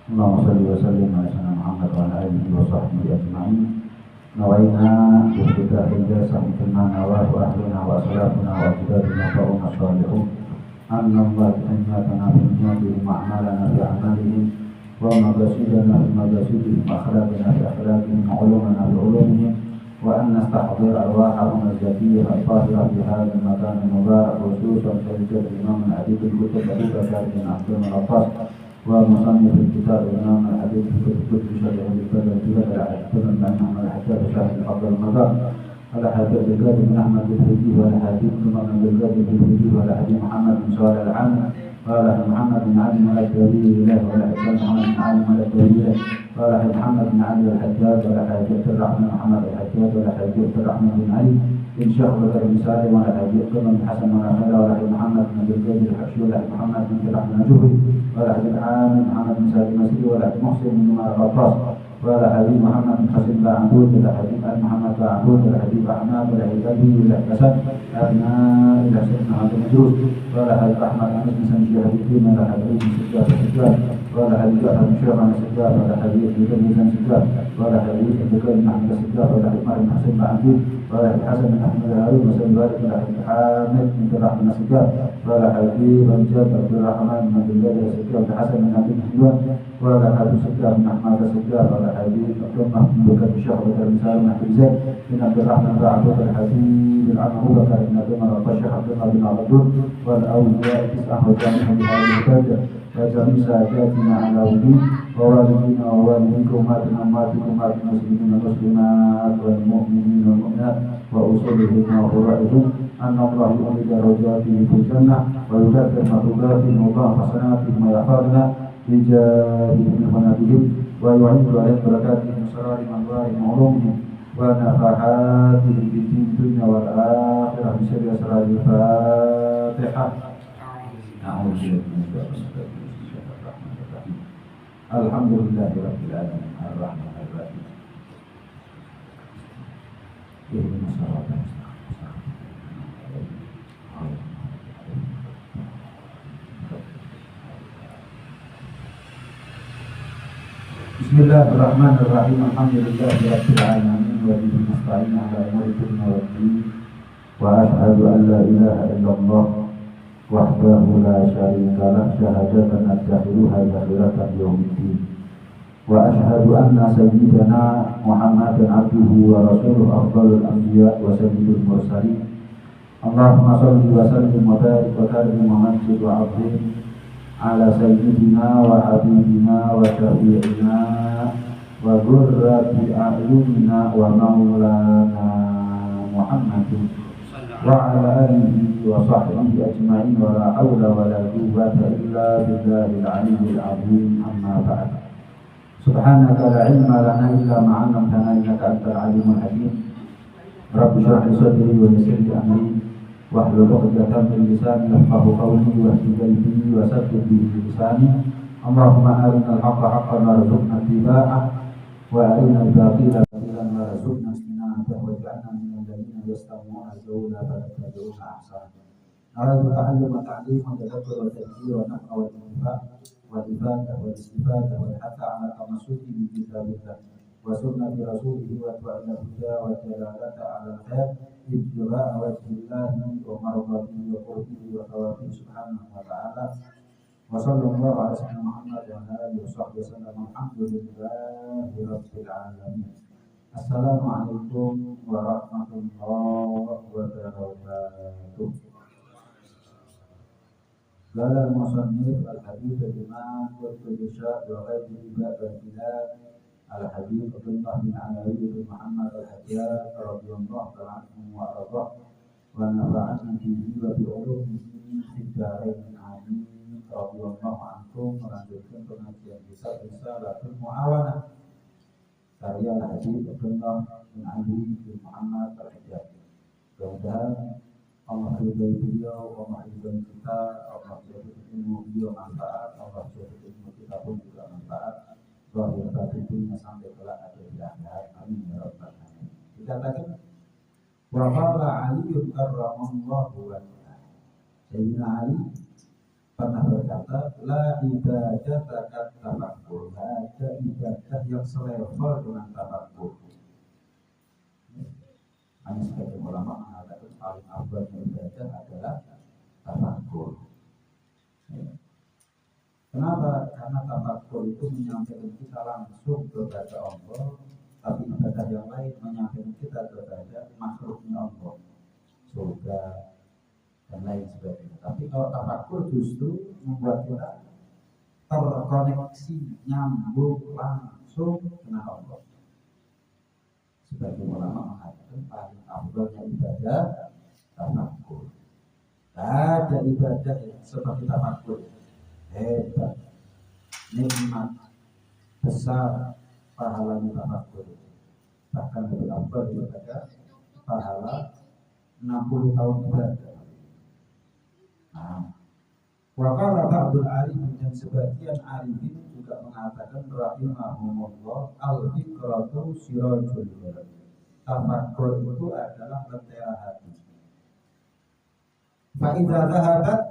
Allahumma salli wa sallim ala sayyidina Muhammad wa ala alihi wa sahbihi ajma'in. Nawaina biftitah ijazah mithla nawahu ahluna wa aslafuna wa ajdaduna fa'una salihun. Anna Allah ta'ala fi niyyatihim wa a'malana fi a'malihim wa maqasidana fi maqasidihim wa akhlaqana fi akhlaqihim wa ulumana fi ulumihim wa an nastahdir arwahahum az-zakiyyah al-tahirah fi hadha al-makan al-mubarak khususan sayyidul imam al-adib al-kutub Abu Bakar bin Abdul Al-Abbas ومصنف الكتاب الإمام الحديث في كتب شرع البلد في هذا الحديث من أحمد الحجاج شاهد الفضل المدار على حديث الجاد بن أحمد الحجي وعلى حديث من الجاد بن الحجي وعلى حديث محمد بن صالح العامر قال محمد بن علي ملك ولي الله وعلى حديث محمد بن علي ملك ولي الله قال حديث محمد بن علي الحجاج وعلى حديث الرحمن محمد الحجاج وعلى حديث الرحمن بن علي إن شاء الله بن سالم وعلى حديث قمم الحسن وعلى خير وعلى حديث محمد بن الجاد الحشي وعلى حديث محمد بن الرحمن الجهري وعلى حديث عامر محمد بن سالم المسيري وعلى حديث محسن بن عمر الغطاس وعلى حديث محمد بن حسن بن عبود وعلى حديث محمد بن عبود وعلى حديث أحمد وعلى حديث أبي وعلى حسن أبناء إلى سيدنا عبد المجوس وعلى حديث أحمد بن حسن بن حديث وعلى حديث سجاد وعلى حديث أحمد بن شيخ عن سجاد وعلى حديث بن حسن سجاد وعلى حديث بكر بن أحمد سجاد وعلى حديث بن حسن بن عبود وعلى حديث حسن بن أحمد هارون وسلم ذلك وعلى حديث حامد بن الرحمن سجاد وعلى حديث رجاب عبد الرحمن بن عبد الله سجاد حسن بن عبد الحيوان وعلى حديث سجاد بن أحمد سجاد وعلى حديث عبد بن بكر بن شيخ بكر بن سالم بن حمزة بن عبد الرحمن بن عبد الحديث بن أبو بكر بن عبد الله بن الشيخ عبد الله بن عبدون والأولياء تسعة وجميع بهذه الفجر وجميع ساداتنا على ودين ووالدينا ووالديكم وأمهاتكم المسلمين والمسلمات والمؤمنين والمؤمنات وأصولهم وفروعهم أن الله يؤمن درجاتهم في الجنة ويكفر مخلوقاتهم وضاعف حسناتهم ويحفظنا بجاههم ونبيهم ويعين عليهم بركاتهم وسرارهم وأنوارهم وعلومهم ونفحاتهم في الدنيا والآخرة بسر أسرار الفاتحة. أعوذ بالله الحمد لله رب العالمين الرحمن الرحيم اهدنا الصراط Bismillahirrahmanirrahim. Alhamdulillahi rabbil alamin wa bihi nasta'in ala umuri dunya waddin wa asyhadu an la ilaha illallah wahdahu la syarika lah syahadatan adzahiruha zakhiratan yaumiddin wa asyhadu anna sayyidana Muhammadan abduhu wa rasuluhu afdalul anbiya wa sayyidul mursalin. Allahumma shalli wa sallim wa barik wa karim wa majid wa azim ala sayyidina wa habibina wa syafi'ina wa qurrati a'yunina wa maulana Muhammadin wa ala alihi wa sahbihi ajma'in wa la hawla wa la quwwata illa billahil aliyyil azim. Amma ba'd. Subhanaka la ilma lana illa ma 'allamtana innaka antal alimul hakim. Rabbi shrah li sadri wa yassir li amri wahlul 'uqdatam min lisani yafqahu qawli wahdid qalbi wa saddid bihi lisani. Allahumma arinal haqqa haqqan warzuqna ittiba'ah wa arinal batila batilan warzuqna istinabah waj'alna minal ladzina yastami'una al-qawla fayattabi'una ahsanah. Aradu ta'allum wa ta'lim wa tadabbur wa tadhkir wa naf'a wa intifa' wa ibadah wa istifadah wa hatta 'ala tamassuki bi kitabillah wa sunnati rasulih wa ta'ala huda wa dalalata 'ala al-khair ibtida'a wajhillahi wa mardatihi wa qurbihi wa thawabihi subhanahu wa ta'ala. Wa sallallahu ala sayyidina Muhammad wa ala alihi wa sahbihi wasallam. Alhamdulillahi rabbil alamin. Assalamualaikum warahmatullahi wabarakatuh. Qala al-musannif al-hadith al-imam Qurtubi wa ghayrihi ba'da al-hadith Abdullah bin Ali bin Muhammad al-Hajjaj radhiyallahu ta'ala anhu wa ardhah wa nafa'ana bihi wa bi ulumihi fid dharain amin radhiyallahu anhum. Melanjutkan pengajian kita Risalatul Mu'awanah karya al-hadith Abdullah bin Ali bin Muhammad al-Hajjaj. Mudah-mudahan Allah ridhai beliau, Allah ridhai kita, Allah jadikan ilmu beliau manfaat, Allah jadikan ilmu kita pun juga manfaat. Zahir batinnya sampai kelak ada di akhirat. Amin ya rabbal alamin. Dikatakan wa qala Ali karramallahu wajhahu. Sayyidina Ali pernah berkata la ibadata kat tafakkur. ada ibadah yang selevel dengan tafakur. Hanya sebagian ulama mengatakan paling afdalnya ibadah adalah tafakur. Kenapa? Karena tafakur itu menyampaikan kita langsung kepada Allah, tapi ibadah yang lain menyampaikan kita kepada makhluknya Allah, surga dan lain sebagainya. Tapi kalau tafakur justru membuat kita terkoneksi, nyambung langsung dengan Allah. Sebagian ulama mengatakan paling afdalnya ibadah tafakur. Ada ibadah yang seperti tafakur hebat, nikmat, besar pahalanya tafakur, bahkan lebih afdal daripada pahala 60 tahun ibadah. Waqala ba'dul arifin, dan sebagian arifin juga mengatakan rahimahumullah, al-fikratu sirajul qalb. Tafakur itu adalah lentera hati. Fa idza dhahabat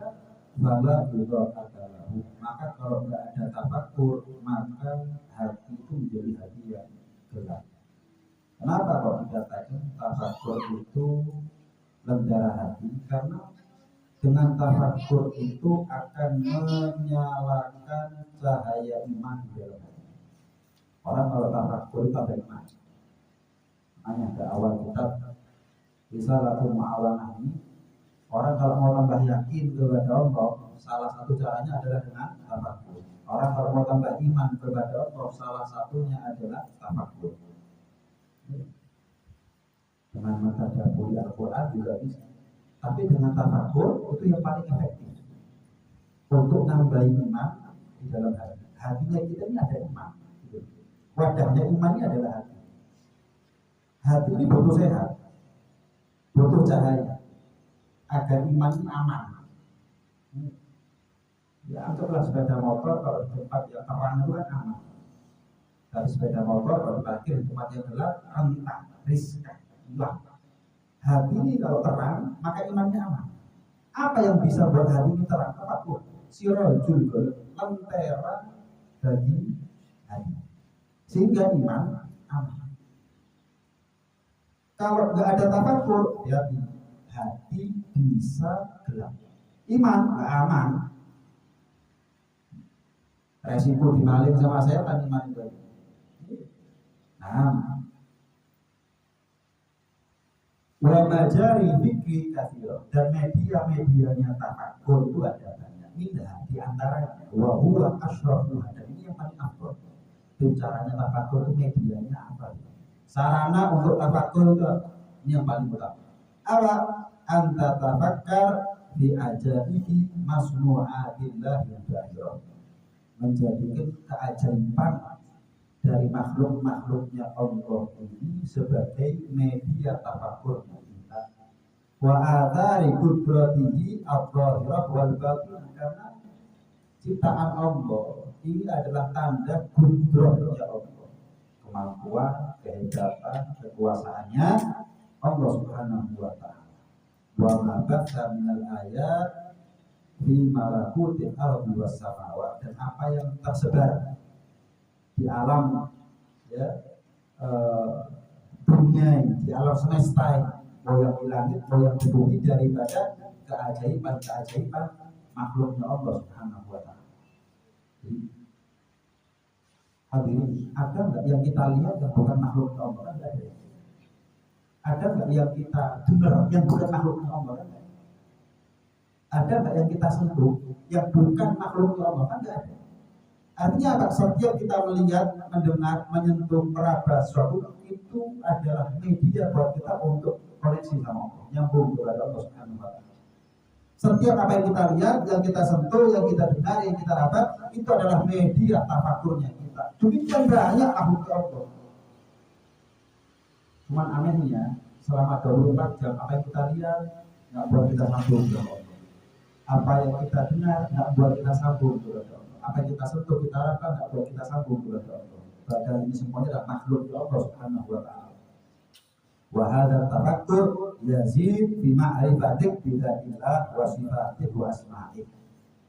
fala yudha'ata lahu. Maka kalau enggak ada tafakur, maka hati itu menjadi hati yang gelap. Kenapa kok dikatakan tafakur itu lentera hati? Karena dengan tafakur itu akan menyalakan cahaya iman di dalam hati. Orang kalau tafakur itu ada iman. Hanya ke awal kitab Risalatul Ma'awanah ini, orang kalau mau tambah yakin kepada Allah, salah satu caranya adalah dengan tafakur. Orang kalau mau tambah iman kepada Allah, salah satunya adalah tafakur. Dengan mentadabburi Al-Quran juga bisa. Tapi dengan tafakur itu yang paling efektif untuk nambahin iman di dalam hati. Hatinya kita ini ada iman. Wadahnya iman ini adalah hati. Hati ini butuh sehat, butuh cahaya, agar iman ini aman. Ya, anggaplah sepeda motor kalau di tempat yang terang itu kan aman. Tapi sepeda motor kalau diparkir di tempat yang gelap, rentan, riskan, hilang. Hati ini kalau terang, maka imannya aman. Apa yang bisa buat hati ini terang? Tafakur. Sirajul qalb, lentera bagi hati, sehingga iman aman. Kalau nggak ada tafakur, hati bisa gelap. Iman nggak aman. Resiko dimaling sama setan iman itu. Nah, wamajari fikri kathir, dan media-medianya tafakur itu ada banyak. Minha di antaranya wa huwa asrafuha, dan ini yang paling afdal. Itu caranya tafakur itu medianya apa? Sarana untuk tafakur itu ini yang paling utama. Apa? Anta tafakkar bi ajaibi masnu'atillah yang zahirah. Menjadikan keajaiban dari makhluk-makhluknya Allah ini sebagai media tafakur kita. Wa athari qudratihi adh-dhahirah wal batinah, karena ciptaan Allah ini adalah tanda qudrahnya Allah, kemampuan, kehebatan, kekuasaannya Allah Subhanahu wa ta'ala. Wa ma batha minal ayat fi malakutil ardi was samawat, dan apa yang tersebar di alam dunia ini, di alam semesta ini, mau yang di langit, mau yang di bumi, daripada keajaiban makhluknya Allah Subhanahu wa ta'ala. Jadi hadirin, ada nggak yang kita lihat yang bukan makhluknya Allah? Kan nggak ada. Ada nggak yang kita dengar yang bukan makhluknya Allah? Kan nggak ada. Ada nggak yang kita sentuh yang bukan makhluknya Allah? Kan nggak ada. Artinya apa? Setiap kita melihat, mendengar, menyentuh, meraba sesuatu, itu adalah media buat kita untuk koneksi sama Allah, nyambung kepada Allah Subhanahu wa ta'ala. Setiap apa yang kita lihat, yang kita sentuh, yang kita dengar, yang kita raba, itu adalah media tafakurnya kita. Demikian banyak makhluk Allah. Cuman anehnya, selama 24 jam apa yang kita lihat nggak buat kita sambung kepada Allah. Apa yang kita dengar nggak buat kita sambung kepada Allah. Apa yang kita sentuh, kita raba, nggak buat kita sambung kepada Allah. Padahal ini semuanya adalah makhluk Allah Subhanahu wa ta'ala. Wa hadza tafakkur yazid fi ma'rifatik bidzillah wa sifatih wa asma'ih.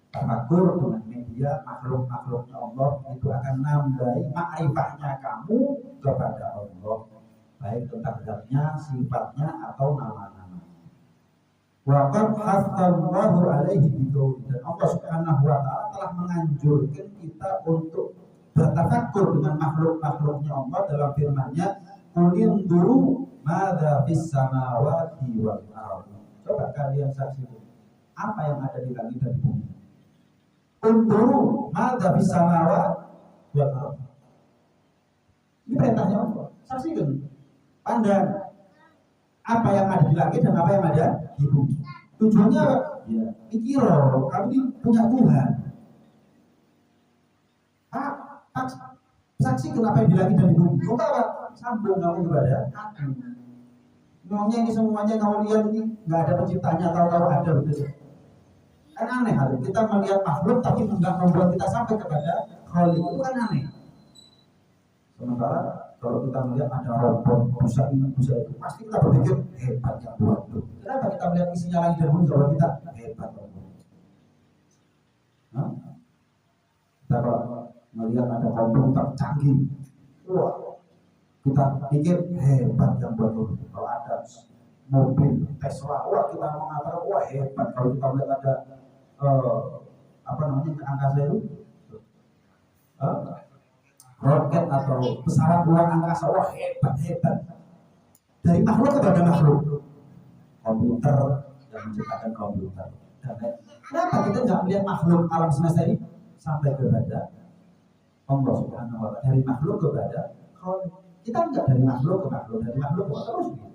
Tafakur dengan media makhluk-makhluknya Allah itu akan nambahi makrifahnya kamu kepada Allah, baik tentang zatnya, sifatnya atau nama-nama. Wa qad hasallahu alaihi biqauli, dan Allah Subhanahu wa taala telah menganjurkan kita untuk bertafakur dengan makhluk-makhluknya Allah dalam firman-Nya, qul induru madza fis samawati wal ardh. Coba kalian saksikan apa yang ada di langit dan bumi. Unduru madza fis samawati wal ardh. Ini perintahnya Allah. Saksikan, pandang apa yang ada di langit dan apa yang ada di bumi. Tujuannya apa? Ya, ikiro, kamu ini punya Tuhan. Saksikan apa yang di langit dan di bumi. Kau apa? Sambung kamu kepada aku. Ngomongnya ini semuanya kamu lihat ini nggak ada penciptanya, tahu-tahu ada betul. Kan aneh hal kita melihat makhluk tapi nggak membuat kita sampai kepada Khalik, itu kan aneh. Sementara kalau kita melihat ada robot bisa ini bisa itu, pasti kita berpikir hebat yang buat itu. Kenapa kita melihat isinya langit dan bumi kalau kita hebat robot? Kita kalau melihat ada komputer canggih, wah kita pikir hebat yang buat itu. Kalau ada mobil Tesla, wah kita mengatakan wah hebat. Kalau kita melihat ada apa namanya angkasa itu, roket atau pesawat luar angkasa, wah hebat. Dari makhluk kepada makhluk, komputer yang menciptakan komputer. Kenapa kita nggak melihat makhluk alam semesta ini sampai kepada Allah Subhanahu wa taala, dari makhluk kepada Khalik? Kita enggak dari makhluk ke makhluk, dari makhluk ke makhluk terus gitu.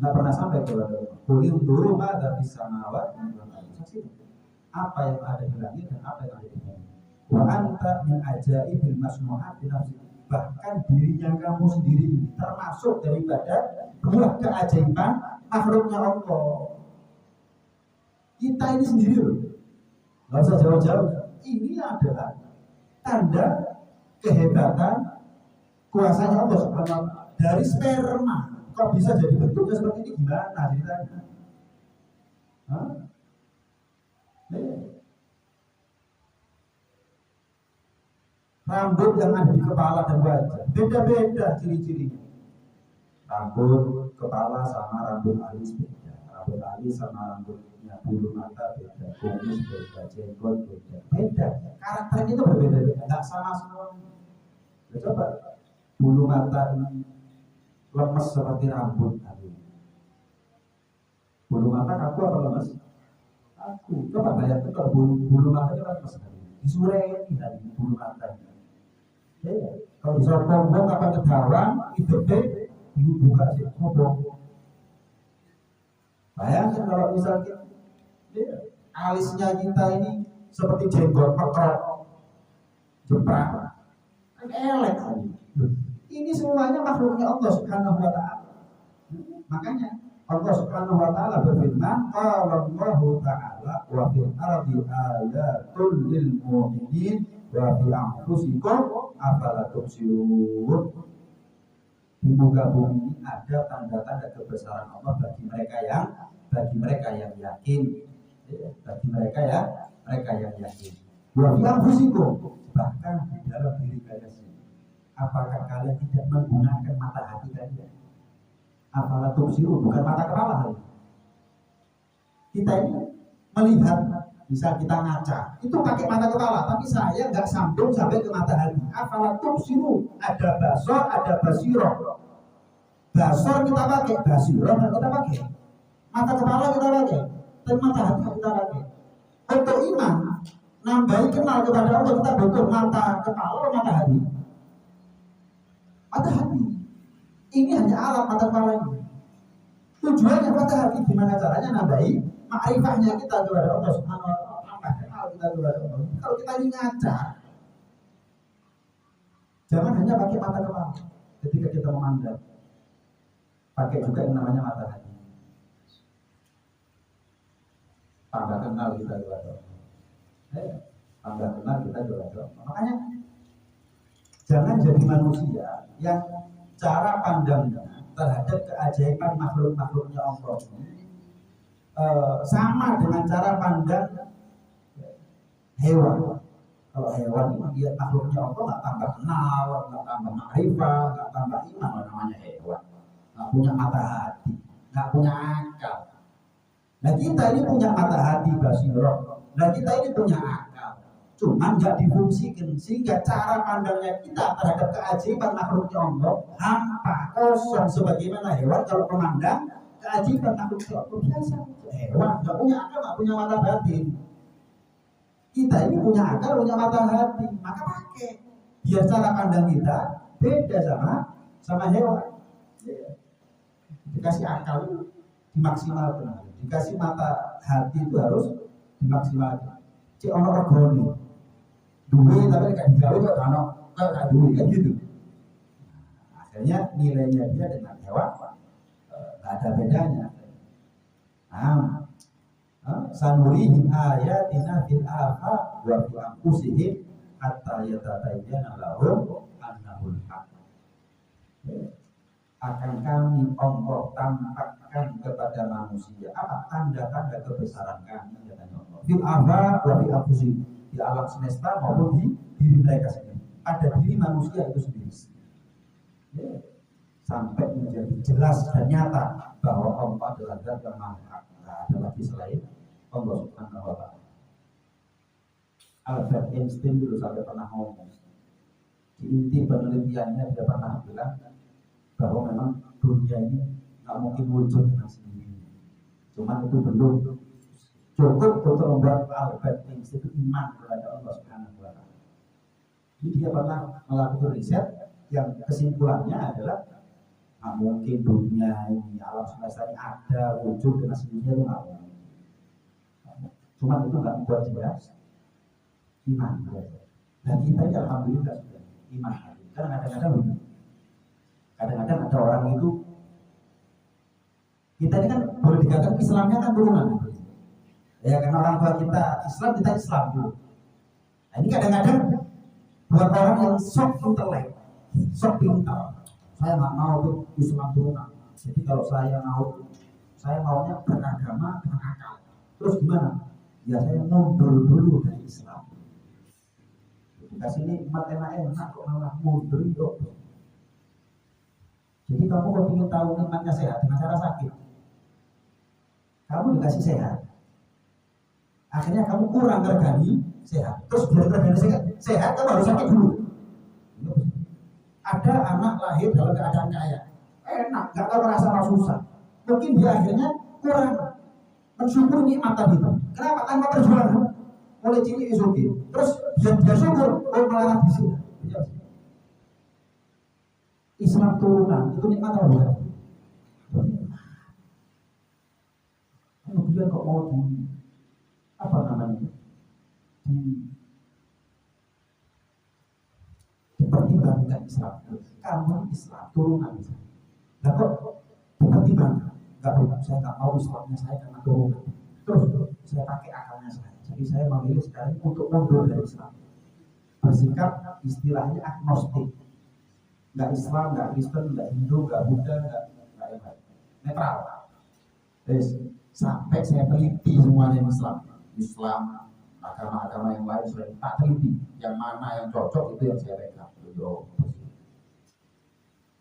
Enggak pernah sampai kepada kulir duru madza fis samawati wal ardh. Apa yang ada di langit dan apa yang ada di bumi. Wa anta min ajaibil masnu'at bi nafsi. Bahkan dirinya kamu sendiri ini termasuk daripada buah keajaiban makhluknya Allah. Kita ini sendiri loh. Enggak usah jauh-jauh. Ini adalah tanda kehebatan kuasanya Allah Subhanahu wa taala. Dari sperma kok bisa jadi bentuknya seperti ini, gimana ceritanya? Rambut yang ada di kepala dan wajah beda-beda ciri-cirinya. Rambut kepala sama rambut alis beda, rambut alis sama rambutnya bulu mata beda, kumis beda, jenggot beda. Karakter itu berbeda-beda, nggak sama semuanya. Coba bulu mata ini lemes seperti rambut tadi. Bulu mata kaku apa lemes? Kaku. Coba bayangkan kalau bulu matanya lemes tadi, disureti tadi bulu matanya. Ya, kalau disuruh pombong kapan kedawang, hidupnya dibuka sih pombong. Bayangkan kalau misalnya alisnya kita ini seperti jenggot pekrok, jeprak, kan elek tadi. Ini semuanya makhluknya Allah Subhanahu wa taala. Makanya Allah Subhanahu wa taala berfirman, qala Allahu ta'ala wa fil ardi ayatul lil mu'minin wa fi anfusikum afala tubsirun. Di muka bumi ini ada tanda-tanda kebesaran Allah bagi mereka yang yakin. Bagi mereka yang yakin. Wa fi anfusikum, bahkan di dalam diri kalian sendiri. Apakah kalian tidak menggunakan mata hati kalian? Afala tubsirun, bukan mata kepala. Kita ini melihat, bisa kita ngaca, itu pakai mata kepala, tapi saya nggak sambung sampai ke mata hati. Afala tubsirun, ada basor, ada basiroh. Basor kita pakai, basiroh kita pakai. Mata kepala kita pakai, dan mata hati kita pakai. Untuk iman, nambahi kenal kepada Allah, kita butuh mata kepala atau mata hati? Mata hati. Ini hanya alat mata kepala ini. Tujuannya mata hati, gimana caranya nambahi makrifahnya kita kepada Allah Subhanahu wa taala, tambah kenal kita kepada Allah. Kalau kita ini ngaca, jangan hanya pakai mata kepala ketika kita memandang, pakai juga yang namanya mata hati. Tambah kenal kita kepada Allah. Tambah kenal kita kepada Allah. Makanya jangan jadi manusia yang cara pandangnya terhadap keajaiban makhluk-makhluknya Allah ini sama dengan cara pandang hewan. Kalau hewan itu dia makhluknya Allah nggak tambah kenal, nggak tambah makrifah, nggak tambah iman, namanya hewan. Nggak punya mata hati, nggak punya akal. Nah kita ini punya mata hati basirah. Nah kita ini punya akal. Cuman nggak difungsikan sehingga cara pandangnya kita terhadap keajaiban makhluknya Allah hampa kosong sebagaimana hewan kalau memandang keajaiban makhluknya Allah biasa. Hewan nggak punya akal, nggak punya mata batin. Kita ini punya akal, punya mata hati, maka pakai. Biar cara pandang kita beda sama hewan. Dikasih akal dimaksimalkan, dikasih mata hati itu harus dimaksimalkan. Cek ono regoni, duit tapi gak digawe kok ono gak duit kan gitu. Akhirnya nilainya dia dengan hewan gak ada bedanya. Sanurihim ayatina fil afaq wa fi anfusihim hatta yatabayyana lahum annahul haq. Akan kami Allah tampakkan kepada manusia apa tanda-tanda kebesaran kami katanya Allah. Fil afaq wa fi anfusihim, di alam semesta maupun di diri mereka sendiri. Pada diri manusia itu sendiri. Sampai menjadi jelas dan nyata bahwa Allah adalah zat yang maha hak. Tidak ada lagi selain Allah Subhanahu wa ta'ala. Albert Einstein dulu sampai pernah ngomong, di inti penelitiannya dia pernah bilang bahwa memang dunia ini nggak mungkin wujud dengan sendiri. Cuman itu belum cukup untuk membuat Albert Einstein itu iman kepada Allah Subhanahu wa ta'ala. Jadi dia pernah melakukan riset yang kesimpulannya adalah nggak mungkin dunia ini, alam semesta ini ada wujud dengan sendirinya, itu nggak mungkin. Cuman itu nggak membuat dia iman. Dan kita ini alhamdulillah sudah iman. Karena kadang-kadang ada orang itu, kita ini kan boleh dikatakan Islamnya kan turunan. Ya karena orang tua kita Islam, kita Islam dulu. Nah ini kadang-kadang buat orang yang sok intelek, sok pintar. Saya nggak mau tuh Islam turunan. Jadi kalau saya maunya beragama dengan akal. Terus gimana? Ya saya mundur dulu dari Islam. Dikasih nikmat enak-enak kok malah mundur yuk. Jadi kamu kalau ingin tahu nikmatnya sehat dengan cara sakit, kamu dikasih sehat. Akhirnya kamu kurang tergani sehat. Terus biar tergani sehat kamu harus sakit dulu. Ada anak lahir dalam keadaan kaya, enak, nggak tahu merasa susah. Mungkin dia akhirnya kurang mensyukur nikmat tadi itu. Kenapa? Tanpa perjuangan. Mulai cilik isuki. Terus dia syukur, malah di sini. Islam turunan itu nikmat apa bukan? Kemudian kok mau apa namanya? Dipertimbangkan Islam. Kamu Islam turunan. Nah kok dipertimbangkan? Gak boleh, saya nggak mau Islamnya saya karena turunan. Terus saya pakai akalnya saya. Jadi saya memilih sekarang untuk mundur dari Islam. Bersikap istilahnya agnostik. Nggak Islam, nggak Kristen, nggak Hindu, nggak Buddha, nggak netral. Terus sampai saya teliti semuanya Islam, agama-agama yang lain sudah tak teliti. Yang mana yang cocok itu yang saya pegang.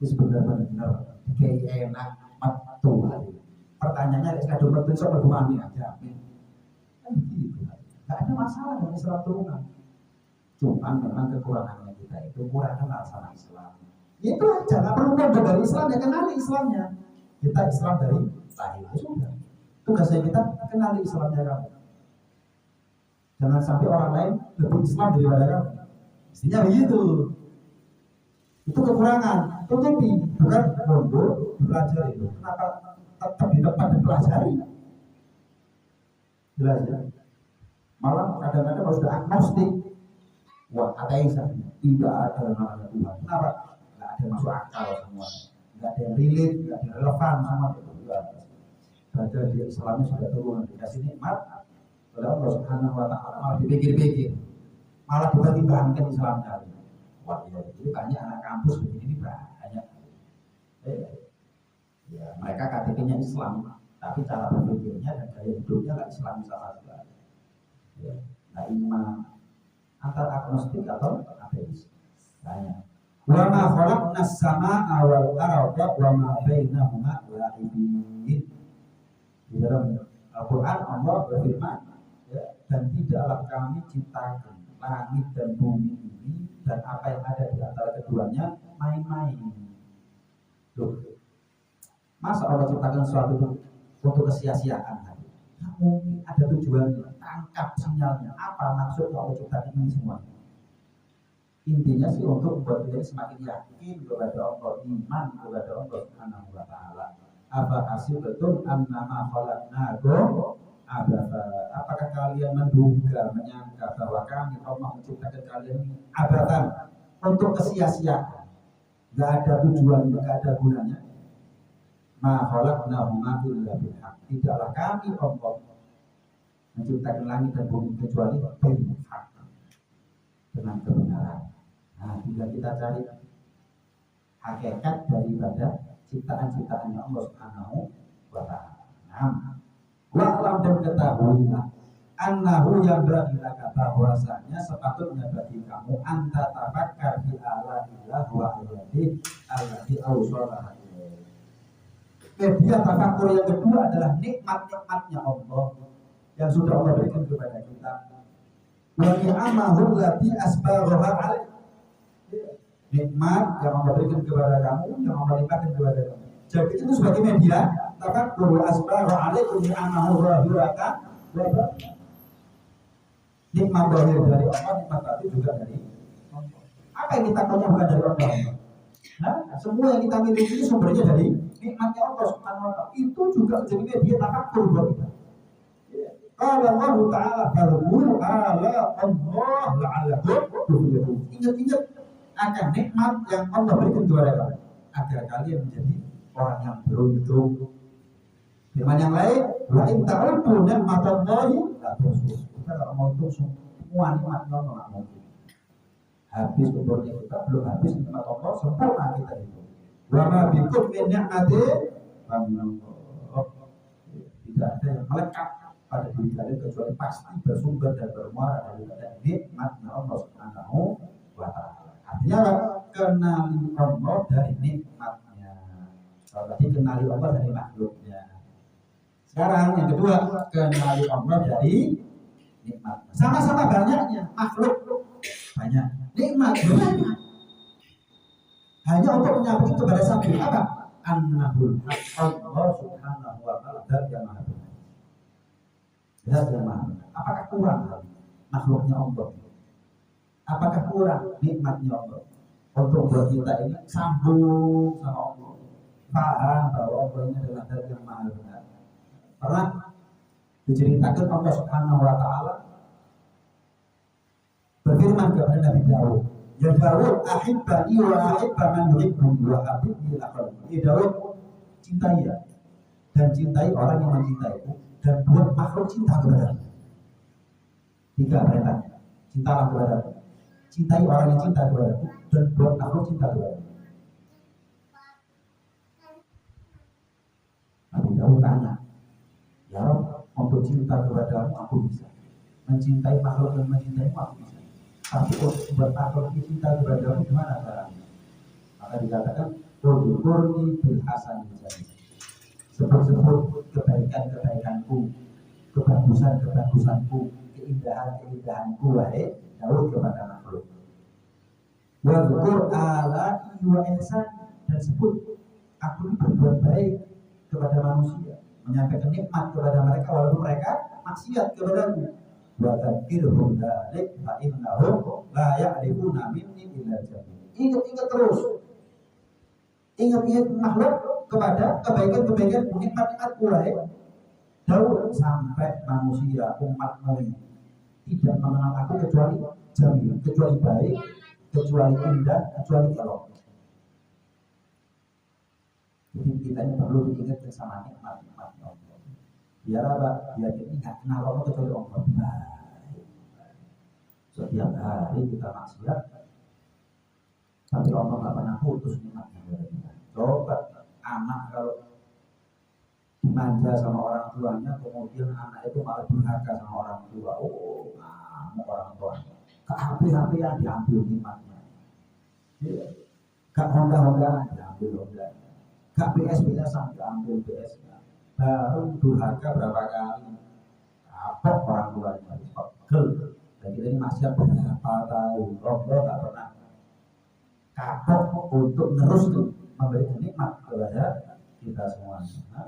Itu benar-benar kayak enak matu. Pertanyaannya ada betul sama ini aja. Kan gitu. Nggak ada masalah dengan Islam turunan. Cuman memang kekurangannya kita itu kurang kenal sama Islam. Ya itu aja, nggak perlu belajar dari Islam, ya kenali Islamnya. Kita Islam dari lahir sudah. Tugasnya kita kenali Islamnya kamu. Jangan sampai orang lain lebih Islam daripada kamu. Mestinya begitu. Itu kekurangan. Tutupi, bukan mundur belajar itu. Kenapa tetap di tempat dipelajari? Jelas ya. Malah kadang-kadang kalau sudah agnostik, wah ateis, tidak ada namanya Tuhan. Kenapa? Nggak ada masuk akal semua, nggak ada yang relate, nggak ada yang relevan sama itu. Baca di Islamnya sudah turun, dikasih nikmat oleh Allah Subhanahu wa ta'ala, malah dipikir-pikir, malah dipertimbangkan Islamnya. Wah ya, jadi banyak anak kampus begini banyak. Ya mereka KTP-nya Islam, tapi cara berpikirnya dan gaya hidupnya nggak Islam sama sekali. Ya. iman antara agnostik atau ateis. Banyak. Wa ma khalaqnas samaa'a wal arda wa ma bainahuma la'ibin. Di dalam Al-Qur'an Allah berfirman, ya, dan tidaklah kami ciptakan langit dan bumi ini dan apa yang ada di antara keduanya main-main. Loh, masa Allah ciptakan sesuatu untuk kesia-siaan? Nah, mungkin ada tujuannya, tangkap sinyalnya. Apa maksud Allah ciptakan ini semua? Intinya sih untuk membuat kita semakin yakin kepada Allah, iman kepada Allah Subhanahu wa taala. Apa hasil betul annama khalaqnakum abatha? Apakah kalian menduga, menyangka bahwa kami Allah menciptakan kalian ini abatan untuk kesia-siaan? Enggak ada tujuan, enggak ada gunanya. Ma khalaqnahuma illa bil haqq. Tidaklah kami Allah menciptakan langit dan bumi kecuali bil haqq, dengan kebenaran. Nah, bila kita cari hakikat daripada ciptaan-ciptaannya Allah Subhanahu wa taala. Nah, wa'lam dan ketahuilah annahu yanbaghi laka, bahwasanya sepatutnya bagi kamu anta tafakkar fi alaillah wa ayati allati awsalaha ilaih. Media tafakkur yang kedua adalah nikmat-nikmatnya Allah yang sudah Allah berikan kepada kita. Wa ni'amahu allati asbaghaha alaih. Nikmat yang Allah berikan kepada kamu, yang Allah limpahkan kepada kamu. Jadi itu sebagai media tafakkur asbagha alaikum ni'amahu zahiratan wa batin. Nikmat zahir dari Allah, nikmat batin juga dari Allah. Apa yang kita punya bukan dari Allah? Nah, semua yang kita miliki ini sumbernya dari nikmatnya Allah Subhanahu wa taala. Itu juga menjadi media tafakkur buat kita. Qala Allah Ta'ala fadhkuru ala Allah la'allakum tuflihun. Ingat-ingat akan nikmat yang Allah berikan kepada kamu agar kalian menjadi orang yang beruntung. Firman yang lain, wa in ta'uddu ni'matallahi la tuhsuha. Kita kalau mau hitung semua nikmat Allah enggak mungkin. Habis umurnya kita, belum habis nikmat Allah sempurna kita itu. Wa ma bikum min ni'matin faminallah. Tidak ada yang melekat pada diri kalian kecuali pasti bersumber dan bermuara daripada nikmatnya Allah Subhanahu wa taala. Artinya apa? Kenali Allah dari nikmatnya. Kalau tadi kenali Allah dari makhluknya. Sekarang yang kedua, kenali Allah dari nikmatnya. Sama-sama banyaknya makhluk banyak, nikmat banyak. Hanya untuk menyampaikan kepada satu apa? Annahul Allah Subhanahu wa taala dan yang maha benar. Dan yang maha benar. Apakah kurang makhluknya Allah? Apakah kurang nikmatnya Allah untuk buat kita ini sambung sama Allah, paham bahwa Allah ini adalah zat yang maha benar? Pernah diceritakan Allah Subhanahu wa taala berfirman kepada Nabi Daud, ya Daud, ahibbani wa ahibba man yuhibbuni wa habibni laqad. Daud, cintai ya dan cintai orang yang mencintaiku dan buat makhluk cinta kepadamu. Tiga perintahnya. Cintalah kepadaku, cintai orang yang cinta kepadaku, dan buat makhluk cinta kepadaku. Nabi Daud tanya, ya Rabb, untuk cinta kepadamu aku bisa, mencintai makhluk yang mencintaimu aku bisa, tapi untuk buat makhluk yang cinta kepadamu gimana caranya? Maka dikatakan, udhkurni bil hasanil jamil. Sebut-sebut kebaikan-kebaikanku, kebagusan-kebagusanku, keindahan-keindahanku, wahai Daud kepada makhluk. Wadhkur ala'i wa ihsan, dan sebut aku ini berbuat baik kepada manusia, menyampaikan nikmat kepada mereka walaupun mereka maksiat kepadaku. Wa dzakirhum dzalik fa innahum la ya'rifuna minni illa jamil. Ingat-ingat terus. Ingat-ingat makhluk kepada kebaikan-kebaikan nikmat-nikmatku, wahai Daud, sampai manusia umatmu ini tidak mengenal aku kecuali jamil, kecuali baik, kecuali indah, kecuali elok. Jadi kita ini perlu diingatkan sama nikmat-nikmat Allah. Biar apa? Biar kita tidak kenal Allah kecuali Allah baik. Setiap hari kita maksiat, tapi Allah tidak pernah putus nikmatnya dari kita. Coba anak kalau dimanja sama orang tuanya, kemudian anak itu malah durhaka sama orang tua. Oh, orang tua. Ke HP yang diambil nikmatnya. Gak Honda diambil Honda. Gak PS diambil PS-nya. Baru durhaka berapa kali. Apa orang tuanya pegel. Dan kita ini masih berapa tahun. Allah gak pernah kapok untuk terus tuh memberikan nikmat kepada kita semuanya.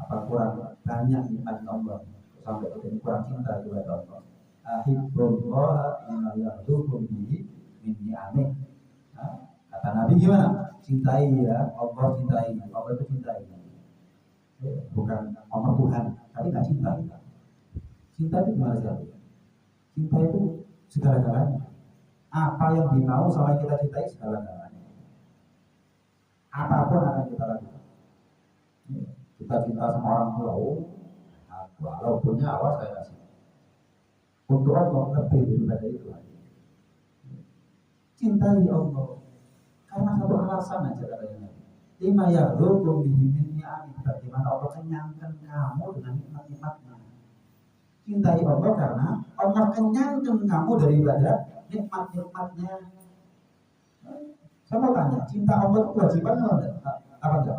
Apa kurang banyak nikmat Allah sampai kita kurang cinta kepada Allah. Ahibbullah inna yahdukum bihi min ni'amih. Kata Nabi gimana? Cintai ya, Allah cintai. Allah itu cintai. Bukan Allah Tuhan, tapi nggak cinta. Cinta itu gimana sih? Cinta itu segala-galanya. Apa yang dimau sama yang kita cintai segala-galanya. Apapun akan kita lakukan. Kita cinta sama orang tua, walaupun nyawa saya kasih. Untuk Allah lebih daripada itu. Cintai Allah karena satu alasan aja katanya. Lima yahdukum bihi min ni'amih, bagaimana Allah kenyangkan kamu dengan nikmat-nikmatnya. Cintai Allah karena Allah kenyangkan kamu daripada nikmat-nikmatnya. Saya mau tanya, cinta Allah itu kewajiban atau enggak? Apa enggak?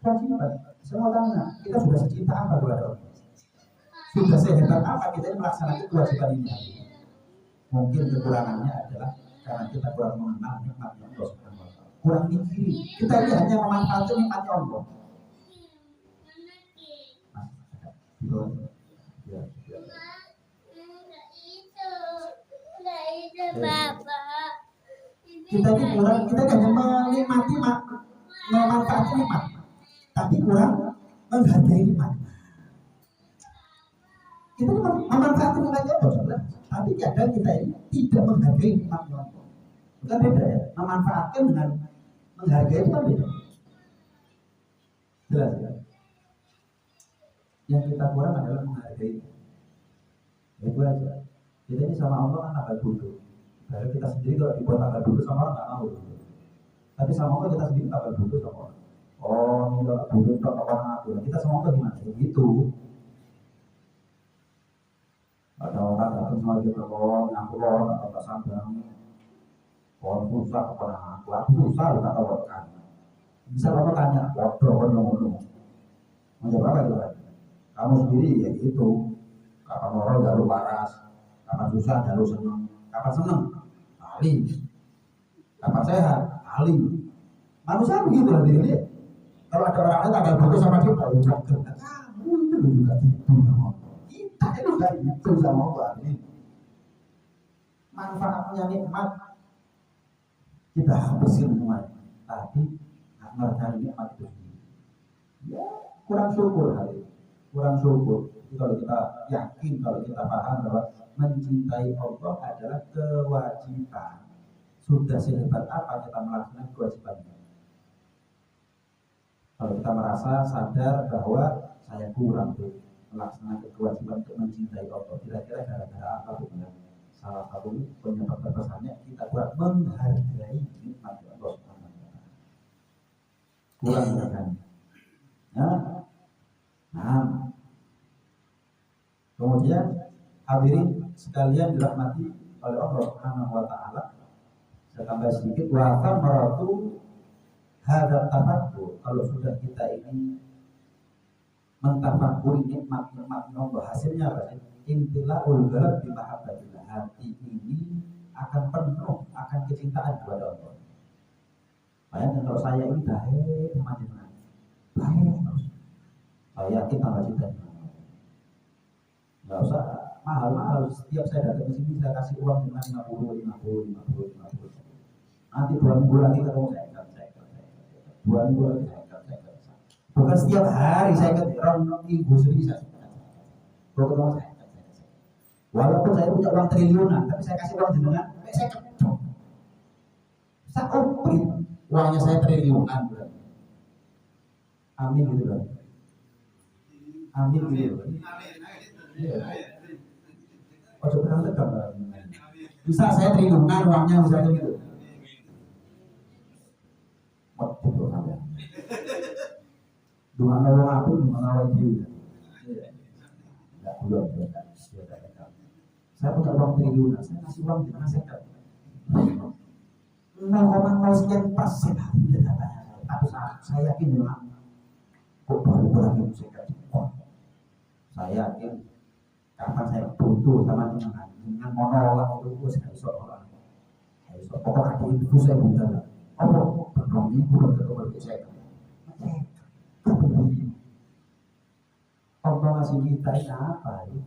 Kewajiban. Saya mau tanya, kita sudah secinta apa kepada Allah? Sudah sehebat apa kita ini melaksanakan kewajiban ini? Mungkin kekurangannya adalah karena kita kurang mengenal nikmatnya Allah Subhanahu wa Ta'ala. Kurang mikir. Kita ini hanya memanfaatkan nikmatnya Allah. Kita ini kurang, kita hanya menikmati, memanfaatkan nikmat, tapi kurang menghargai nikmat. Kita memanfaatkan nikmatnya Allah, tapi kadang kita ini tidak menghargai nikmatnya Allah. Bukan beda ya, memanfaatkan dengan menghargai itu kan beda. Jelas ya. Yang kita kurang adalah menghargai. Itu aja. Kita ini sama Allah kan tanggal duduk. Dari kita sendiri kalau dibuat tanggal duduk sama orang nggak mau. Tapi sama Allah kita sendiri tanggal duduk sama orang. Oh, ini kalau duduk tak orang ngatur. Kita sama Allah gimana? Begitu. Ada orang datang sama kita ngaku orang atau tak sambang. Orang susah kepada aku susah tak tahu kan. Bisa apa tanya? Waduh, ngomong. Menjawab apa itu? Kamu sendiri ya gitu. Kapan orang jalur waras, kapan susah jalur senang, kapan senang, ahli, kapan sehat, ahli. Manusia begitu lah diri dia. Kalau ada orang lain tanggal putus sama dia, baru kamu itu juga gitu. Kita itu juga gitu sama Allah ini. Manfaatnya nikmat kita habisin semua, tapi nggak merasakan nikmat itu. Ya kurang syukur hari, kurang syukur. Kalau kita yakin, kalau kita paham bahwa mencintai Allah adalah kewajiban, sudah sehebat apa kita melaksanakan kewajibannya. Kalau kita merasa sadar bahwa saya kurang tuh melaksanakan kewajiban untuk mencintai Allah, kira-kira gara-gara apa tuh ya? Salah satu penyebab terbesarnya kita kurang menghargai nikmat Allah Subhanahu wa Ta'ala. Kurang menghargai. Ya. Nah, kemudian hadirin sekalian dirahmati oleh Allah Subhanahu wa Ta'ala. Saya tambah sedikit, wa thamaratu hadzal tafakkur. Kalau sudah kita ini mentafakuri nikmat-nikmat Allah, hasilnya apa sih? Imtila'ul qalb bi mahabbatillah. Hati ini akan penuh akan kecintaan kepada Allah. Bayangkan kalau saya ini baik sama jenengan, baik terus, saya yakin tambah cinta. Nggak usah mahal-mahal. Setiap saya datang ke sini saya kasih uang dengan 50. Nanti 2 minggu lagi ketemu saya. 2 minggu lagi saya. Bukan setiap hari saya ketemu, minggu sendiri saya. Kalau ketemu saya. Walaupun saya punya uang triliunan, tapi saya kasih uang jenengan, saya ketemu. Saya oprit uangnya saya triliunan. Amin gitu loh. Amin gitu. Oh coba kamu tegak. Bisa saya triliunan uangnya misalnya gitu. Waktu itu sampai. Dua nawang aku, dua nawang dia. Enggak belum. Saya punya uang triliunan, saya kasih uang di mana saya 0,0 sekian %. Tapi saya yakin memang kok baru lagi saya kasih uang. Saya yakin kapan saya butuh sama dengan monolog itu saya bisa orang. Pokoknya di itu saya butuh lah. Oh, belum ibu betul-betul saya. Allah ngasih kita ini apa ya?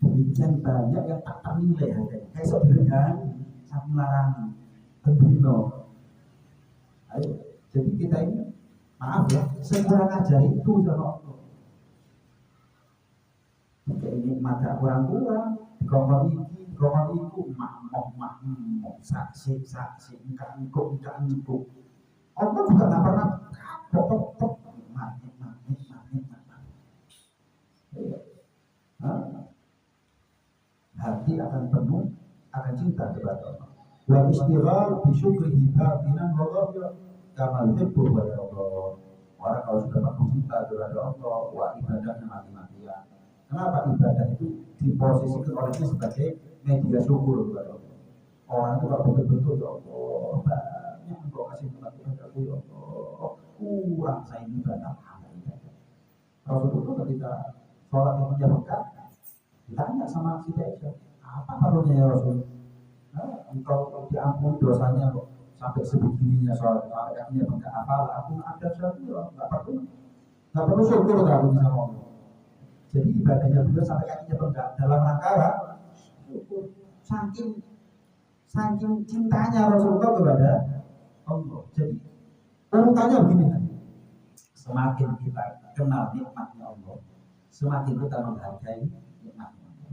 Demikian banyak yang tak ternilai harganya. Kayak sebenarnya saya melarang berbino. Ayo, jadi kita ini maaf ya, segera ngajari itu sama Allah. Jika ini mata kurang-kurang, dikongkong itu makmuk, saksi, engkau. Allah juga tak pernah kapok. Hati akan penuh, akan cinta kepada Allah. Wa istighal bi syukrihi batinan wa dhahir kama yuhibbu wa yarda. Orang kalau sudah penuh cinta kepada Allah, wa ibadahnya mati-matian. Kenapa ibadah itu diposisikan olehnya sebagai media syukur kepada Allah? Orang itu kalau betul-betul ya Allah, banyak engkau kasih nikmat kepadaku ya Allah, kurang saya ibadah. Rasulullah ketika sholat yang menjauhkan ditanya sama si Aisyah, apa perlunya ya Rasul? Engkau diampuni dosanya kok sampai sebegininya sholat, sampai kakinya bengkak. Apa aku ada sesuatu ya nggak perlu syukur tak aku bisa ngomong. Jadi ibadahnya beliau sampai kakinya bengkak dalam rangka syukur. Saking cintanya Rasulullah kepada Allah. Jadi urutannya begini kan. Semakin kita kenal nikmatnya Allah, semakin kita menghargai nikmatnya Allah.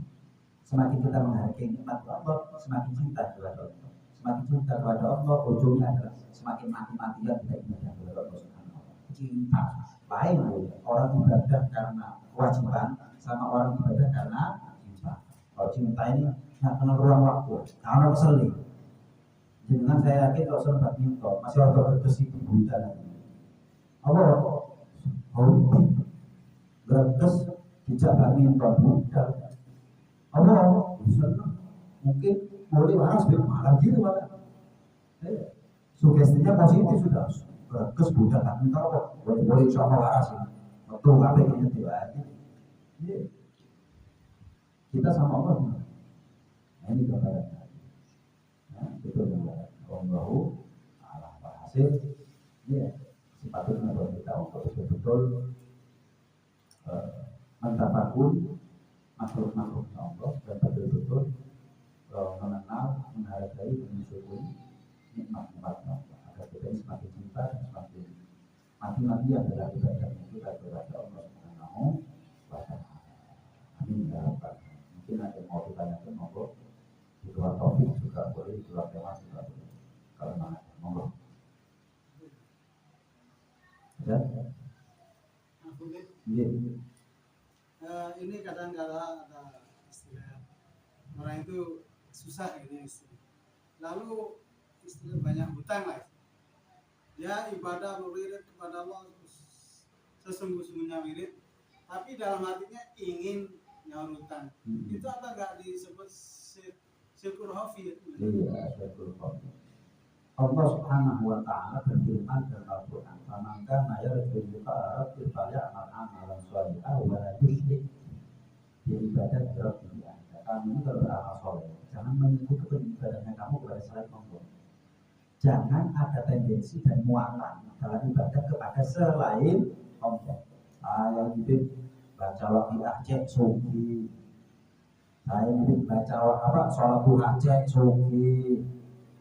Semakin kita menghargai nikmat Allah, semakin cinta kepada Allah. Semakin cinta kepada Allah, ujungnya adalah semakin mati-matian kita ibadah kepada Allah Subhanahu wa taala. Cinta lain orang ibadah karena kewajiban sama orang ibadah karena cinta. Kalau cinta ini nggak kenal ruang waktu, karena keselip. Dengan saya yakin kalau sempat minta masih orang berkesi di hutan. Allah hobi berkes dijak minta budak. Allah senang mungkin boleh waras malah gitu malah. Sugestinya positif sudah berkes budak minta kok boleh insya Allah waras ya. Betul apa yang gitu aja. Kita sama Allah. Nah ini gambarannya. Betul gambaran. Allahu Allah berhasil. Sepatutnya buat kita untuk betul-betul mentafakkur makhluk-makhluknya Allah dan betul-betul mengenal, menghargai, mensyukuri nikmat-nikmatnya Allah agar kita ini semakin cinta dan semakin mati-matian dalam ibadahnya kita kepada Allah Subhanahu wa Ta'ala. Amin ya rabbal alamin. Mungkin ada yang mau ditanyakan monggo di luar topik juga boleh, di luar tema juga boleh. Kalau mana monggo. Ya. Ini kadang-kadang ada istilah orang itu susah ini istilah. Lalu istilah banyak hutang lah. Dia ibadah berwirid kepada Allah sesungguh-sungguhnya wirid, tapi dalam hatinya ingin nyaur hutang. Itu apa enggak disebut syukur hafid? Iya, syukur hafid. Allah Subhanahu wa Ta'ala berfirman dalam Al-Quran, "Faman kana yarju liqa'a rabbih falyamal 'amalan shalihan wa la yusyrik bi ibadati rabbih." Kamu ini kalau beramal soleh, jangan menyekutukan ibadahnya kamu kepada selain Allah. Jangan ada tendensi dan muatan dalam ibadah kepada selain Allah. Saya ini baca waqiah cek suki, saya ini baca sholat duha cek suki.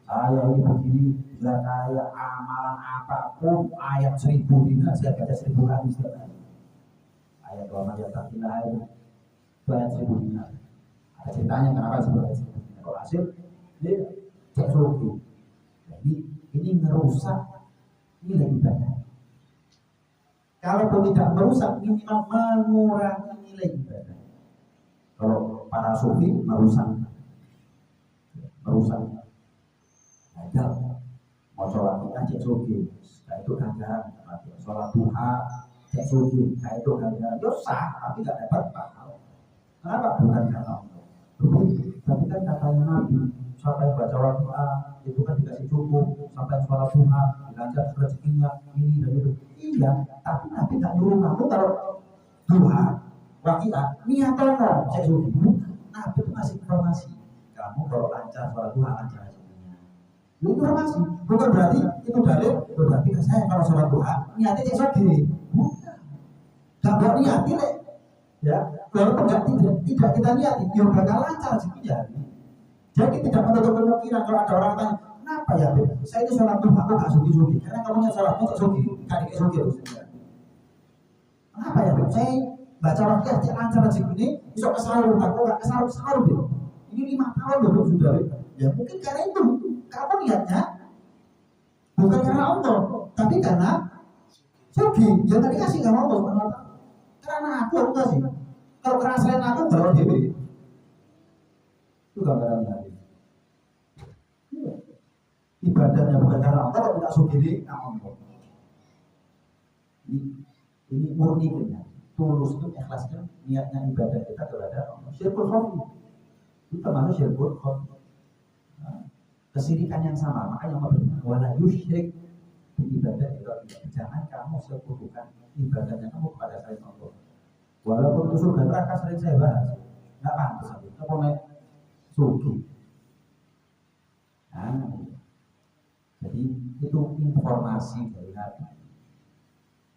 Saya ini begini, bila kayak amalan apapun ayat 1000 dina saya baca 1000 kali setiap hari. Ayat wa ayat takilah itu ayat 1000 dina. Ada ceritanya kenapa disebut ayat 1000 dina. Kalau hasil dia cek suki. Jadi ini merusak nilai ibadah. Kalaupun tidak merusak, minimal mengurangi nilai ibadah. Kalau para sufi merusak. Gagal mau sholat kita cek sugi, itu ganjaran. Sholat duha cek sugi, itu ganjaran. Itu sah, tapi tidak dapat pahala. Kenapa? Bukan karena Allah. Tapi kan katanya Nabi, siapa yang baca Al-Quran itu kan dikasih cukup, sampai sholat duha, dilancar rezekinya, ini dan itu. Iya, tapi Nabi nggak nyuruh kamu kalau duha, wakiah, niatnya saya suruh. Nabi itu ngasih informasi, kamu kalau lancar sholat duha, lancar rezekinya. Itu informasi, bukan berarti itu dalil, berarti saya kalau sholat duha, niatnya cek sogih. Bukan. Gak buat niatin, ya, kalau tidak kita lihat ya bakal lancar rezekinya. Jadi tidak menutup kemungkinan kalau ada orang tanya, kenapa ya Beb? Saya ini sholat duha kok gak sugi-sugi? Karena kamu yang sholatnya cek sugi, kan kayak sugi terus. Kenapa ya Beb? Saya baca wakil cek lancar rezeki ini, bisa kesalahan kok gak kesalahan Beb? Ini 5 tahun loh Beb sudah Beb. Ya mungkin karena itu, kamu lihatnya bukan karena Allah, tapi karena sugi. Ya tadi kasih gak mau Allah. Karena aku kasih. Kalau karena selain aku bawa dewi itu gambaran tadi. Ibadahnya bukan karena Allah, kalau tidak sugiri Allah. Ini murni punya tulus itu ikhlasnya niatnya ibadah kita kepada Allah. Syirkul khafi itu termasuk syirkul khafi. Kesirikan yang sama, makanya Allah berfirman wala yusyrik di ibadah itu. Jangan kamu sekutukan ibadahnya kamu kepada selain Allah. Walaupun itu surga neraka sering saya bahas, nggak pantas itu. Kita mulai sugi. Nah, jadi itu informasi dari Nabi.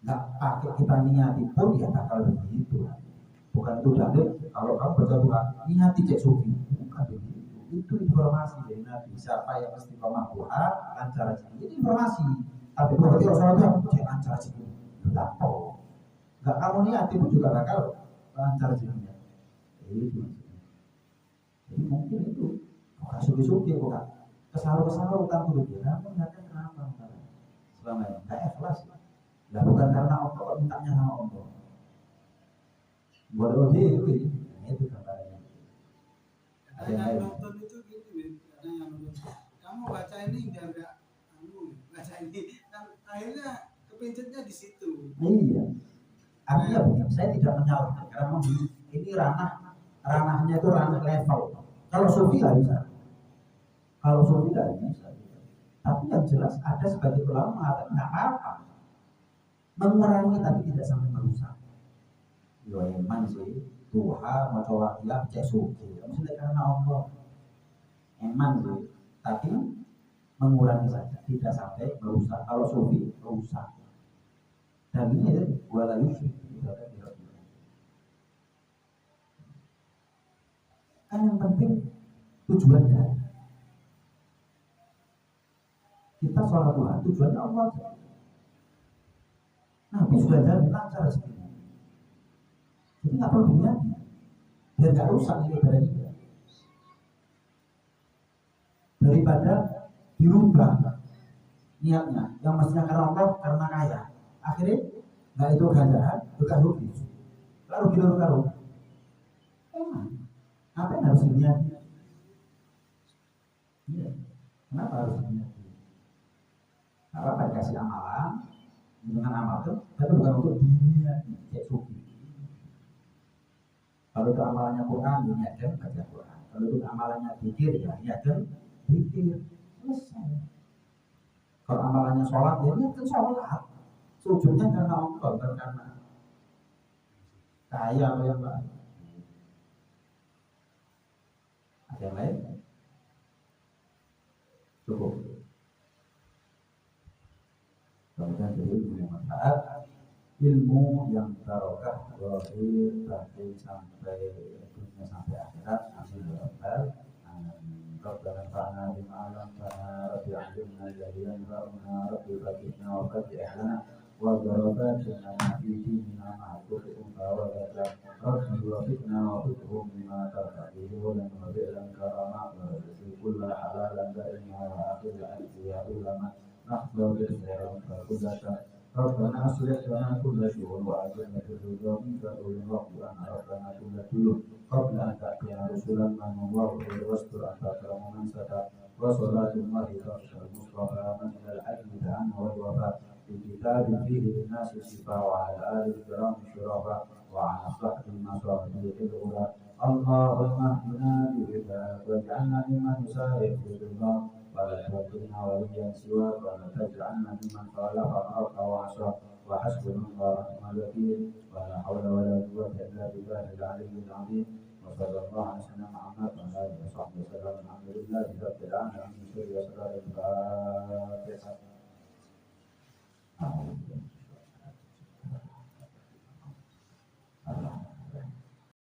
Nggak pakai kita niati pun ya bakal begitu. Bukan itu dalil. Kalau kamu baca Tuhan niati cek sugi, bukan begitu. Itu informasi dari Nabi. Siapa yang istiqomah duha lancar rezeki. Itu informasi. Tapi berarti Rasulullah cek lancar rezeki. Tidak tahu. Nggak kamu niati pun juga bakal lancar rezekinya. Itu. Jadi mungkin itu bukan sugi-sugi, bukan kesalahan utang kudu kira. Kamu niatnya kenapa? Selama ini nggak ikhlas. Lah bukan karena Allah kok mintanya sama Allah. Bodoh dewi. Itu katanya. Ada yang nonton itu gini, ada yang nonton. Kamu baca ini biar nggak kamu baca ini. Dan akhirnya kepencetnya di situ. Iya. Artinya begini, saya tidak menyalahkan karena ini ranahnya itu ranah level. Kalau sufi nggak bisa. Kalau sufi nggak bisa. Tapi yang jelas ada sebagai ulama mengatakan nggak apa-apa. Mengurangi tapi tidak sampai merusak. Yo eman sih, Tuhan mau coba dia cek suci. Maksudnya karena Allah eman sih, tapi mengurangi saja, tidak sampai merusak. Kalau sufi merusak. Dan ini ya, wala yusyrik kan yang penting tujuannya. Kita sholat Tuhan tujuannya Allah. Nabi sudah jamin lancar sebenarnya. Jadi nggak perlu diniati, biar nggak rusak ini ibadah kita. Daripada dirubah niatnya, yang mestinya karena Allah, karena kaya, akhirnya nggak itu ganjaran, bukan rugi. Lalu kita rugi. Apa yang harus diniati? Iya. Kenapa harus diniati? Apa dikasih amalan dengan amal itu, tapi bukan untuk diniati, kayak sufi. Kalau itu amalannya Quran, diniatkan baca Quran. Kalau itu amalannya zikir, ya niatkan zikir. Selesai. Kalau amalannya sholat, ya niatkan sholat. Sujudnya karena Allah, bukan karena kaya atau yang lain. Ada yang lain? Cukup. Kemudian jadi ilmu yang manfaat, ilmu yang barokah, zahir, batin sampai dunia sampai akhirat. Amin ya rabbal alamin. Rabbana fa'na bima 'allamtana, rabbi 'allimna alladhi yanfa'una, rabbi faqihna wa faqihna wa gharabatna fi dinina ma'tukum wa ghadab. Rabbi wafiqna wa fiqhum bima tarfa'uhu wa lan wabi'lan karama wa rizqi kulla halalan da'ima wa akhir al-anbiya ulama. نحضر بالخيرات كلها ربنا أصلح لنا كل شيء وأجلنا في الرضا منك وأن ربنا كل شيء قبل أن تأتينا رسلا من الله واستر أن تكرم من ستر وصلاة الله تغشى المصطفى من إلى العدل عنه والوفاء في كتاب فيه للناس الشفاء وعلى آل الكرام شرفا وعلى صحب المصابيح الأولى اللهم اهدنا بهداك واجعلنا ممن يسارع في رضاك ولا تولنا وليا سواك ولا تجعلنا ممن خالف امرك وعصاك وحسبنا الله ونعم الوكيل ولا حول ولا قوة إلا بالله العلي العظيم وصلى الله على سيدنا محمد وعلى آله وصحبه وسلم الحمد لله رب العالمين. الفاتحة.